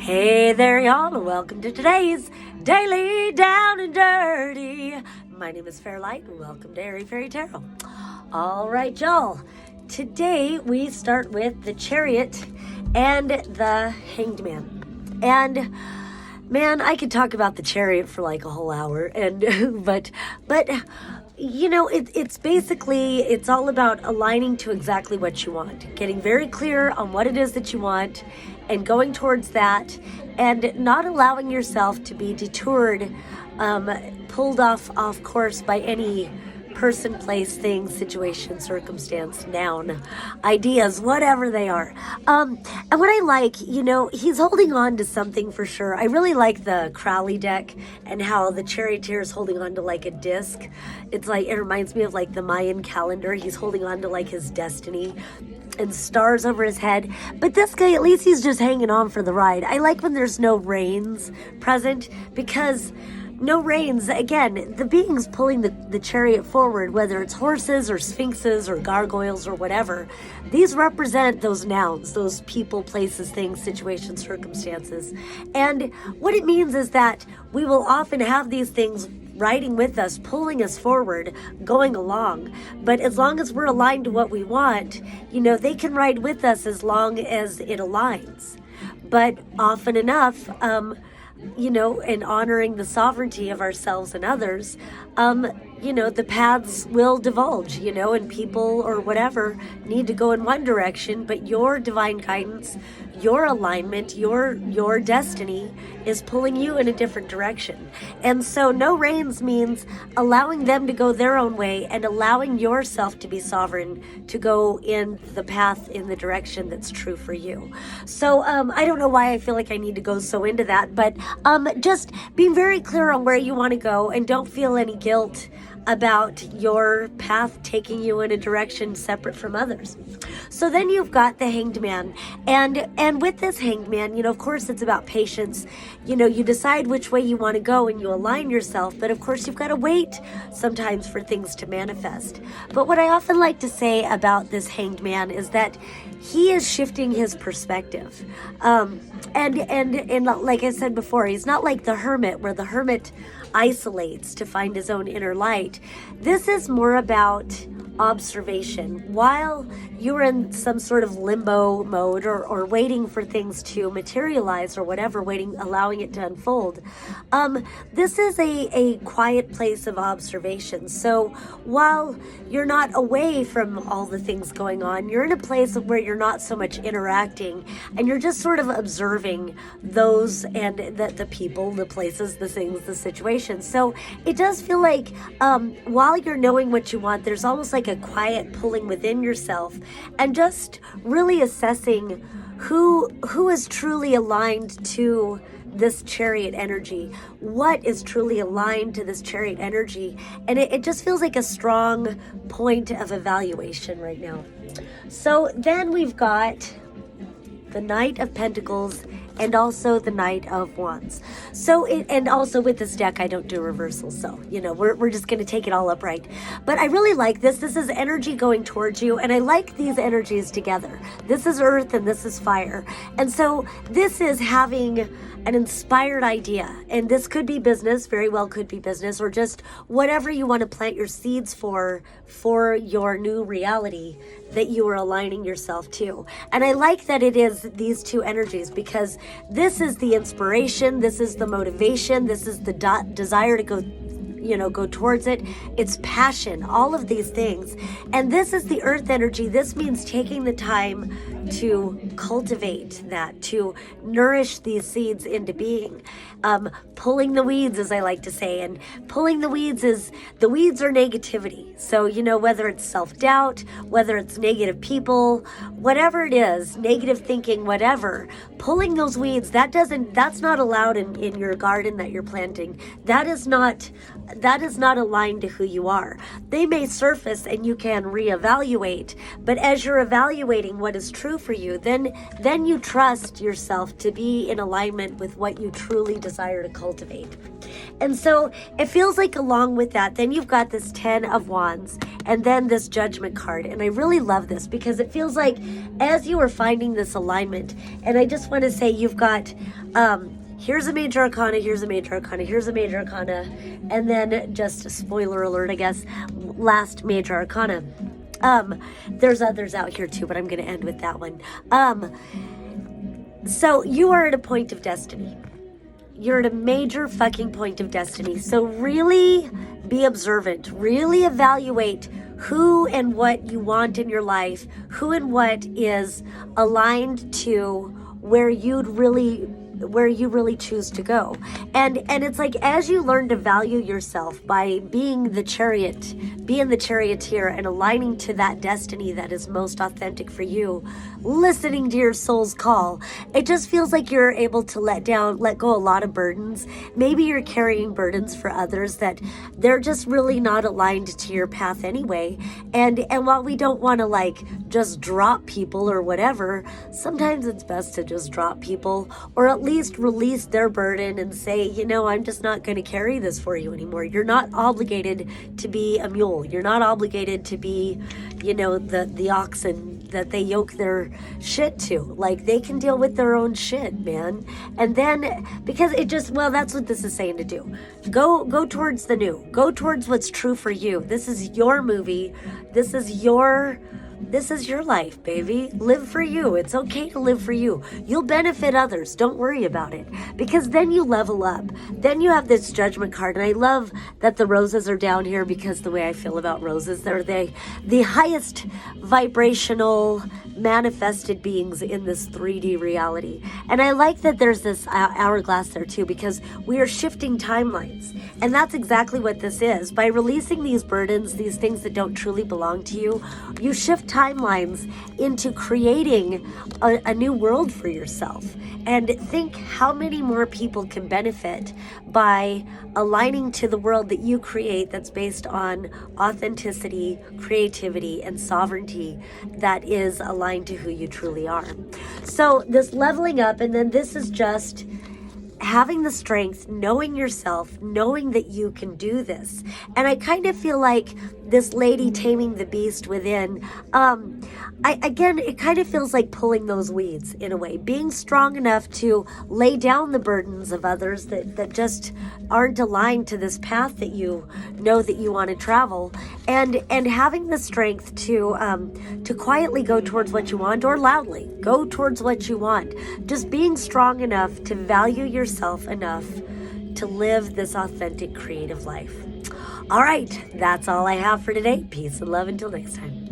Hey there, y'all, and welcome to today's Daily Down and Dirty. My name is Fairlight, and welcome to Airy Fairy Tarot. All right, y'all. Today we start with the Chariot and the Hanged Man. And man, I could talk about the Chariot for like a whole hour, and but you know, it's basically, it's all about aligning to exactly what you want, getting very clear on what it is that you want and going towards that, and not allowing yourself to be detoured, pulled off course by any person, place, thing, situation, circumstance, noun, ideas, whatever they are. And what I like, you know, he's holding on to something for sure. I really like the Crowley deck and how the charioteer is holding on to like a disc. It's like, it reminds me of like the Mayan calendar. He's holding on to like his destiny and stars over his head. But this guy, at least he's just hanging on for the ride. I like when there's no reins present, because no reins, again, the beings pulling the chariot forward, whether it's horses or sphinxes or gargoyles or whatever, these represent those nouns, those people, places, things, situations, circumstances. And what it means is that we will often have these things riding with us, pulling us forward, going along. But as long as we're aligned to what we want, you know, they can ride with us as long as it aligns. But often enough, you know, in honoring the sovereignty of ourselves and others, you know, the paths will divulge, you know, and people or whatever need to go in one direction, but your divine guidance, your alignment, your destiny is pulling you in a different direction. And so no reins means allowing them to go their own way and allowing yourself to be sovereign, to go in the path, in the direction that's true for you. So I don't know why I feel like I need to go so into that, but just being very clear on where you want to go, and don't feel any guilt about your path taking you in a direction separate from others. So then you've got the Hanged Man, and with this Hanged Man, you know, of course it's about patience. You know, you decide which way you want to go and you align yourself, but of course you've got to wait sometimes for things to manifest. But what I often like to say about this Hanged Man is that he is shifting his perspective. And like I said before, he's not like the hermit, where the hermit isolates to find his own inner light. This is more about observation. While you're in some sort of limbo mode, or waiting for things to materialize or whatever, allowing it to unfold, this is a quiet place of observation. So while you're not away from all the things going on, you're in a place where you're not so much interacting, and you're just sort of observing those and the people, the places, the things, the situations. So it does feel like while you're knowing what you want, there's almost like a quiet pulling within yourself, and just really assessing who is truly aligned to this chariot energy, what is truly aligned to this chariot energy. And it just feels like a strong point of evaluation right now. So then we've got the Knight of Pentacles and also the Knight of Wands. So and also with this deck, I don't do reversals, so you know, we're just going to take it all upright. But I really like this. This is energy going towards you, and I like these energies together. This is earth and this is fire. And so this is having an inspired idea, and this could be business, very well could be business, or just whatever you want to plant your seeds for your new reality that you are aligning yourself to. And I like that it is these two energies, because this is the inspiration, this is the motivation, this is the desire to go towards it. It's passion, all of these things. And this is the earth energy. This means taking the time to cultivate that, to nourish these seeds into being. Pulling the weeds, as I like to say, and pulling the weeds are negativity. So, you know, whether it's self-doubt, whether it's negative people, whatever it is, negative thinking, whatever, pulling those weeds, that's not allowed in your garden that you're planting. That is not aligned to who you are. They may surface and you can reevaluate, but as you're evaluating what is true for you, then you trust yourself to be in alignment with what you truly desire to cultivate. And so it feels like along with that, then you've got this 10 of Wands, and then this Judgment card. And I really love this because it feels like as you are finding this alignment, and I just want to say you've got, here's a major arcana, here's a major arcana, here's a major arcana, and then just spoiler alert, I guess, last major arcana. There's others out here too, but I'm going to end with that one. So you are at a point of destiny. You're at a major fucking point of destiny. So really be observant. Really evaluate who and what you want in your life, who and what is aligned to where you really choose to go. And it's like, as you learn to value yourself by being the charioteer and aligning to that destiny that is most authentic for you, listening to your soul's call, it just feels like you're able to let go a lot of burdens. Maybe you're carrying burdens for others that they're just really not aligned to your path anyway. And while we don't want to like just drop people or whatever, sometimes it's best to just drop people, or at least release their burden and say, I'm just not going to carry this for you anymore. You're not obligated to be a mule. You're not obligated to be, the oxen that they yoke their shit to. Like, they can deal with their own shit, man. And then, because that's what this is saying to do. Go towards the new. Go towards what's true for you. This is your movie. This is your life, baby. Live for you. It's okay to live for you. You'll benefit others. Don't worry about it. Because then you level up. Then you have this Judgment card. And I love that the roses are down here, because the way I feel about roses, they're the highest vibrational manifested beings in this 3D reality. And I like that there's this hourglass there too, because we are shifting timelines. And that's exactly what this is. By releasing these burdens, these things that don't truly belong to you, you shift timelines into creating a new world for yourself. And think how many more people can benefit by aligning to the world that you create, that's based on authenticity, creativity, and sovereignty, that is aligned to who you truly are. So this leveling up, and then this is just having the strength, knowing yourself, knowing that you can do this. And I kind of feel like this lady taming the beast within, it kind of feels like pulling those weeds in a way, being strong enough to lay down the burdens of others that just aren't aligned to this path that you know that you want to travel, and having the strength to quietly go towards what you want, or loudly go towards what you want. Just being strong enough to value yourself enough to live this authentic, creative life. All right, that's all I have for today. Peace and love until next time.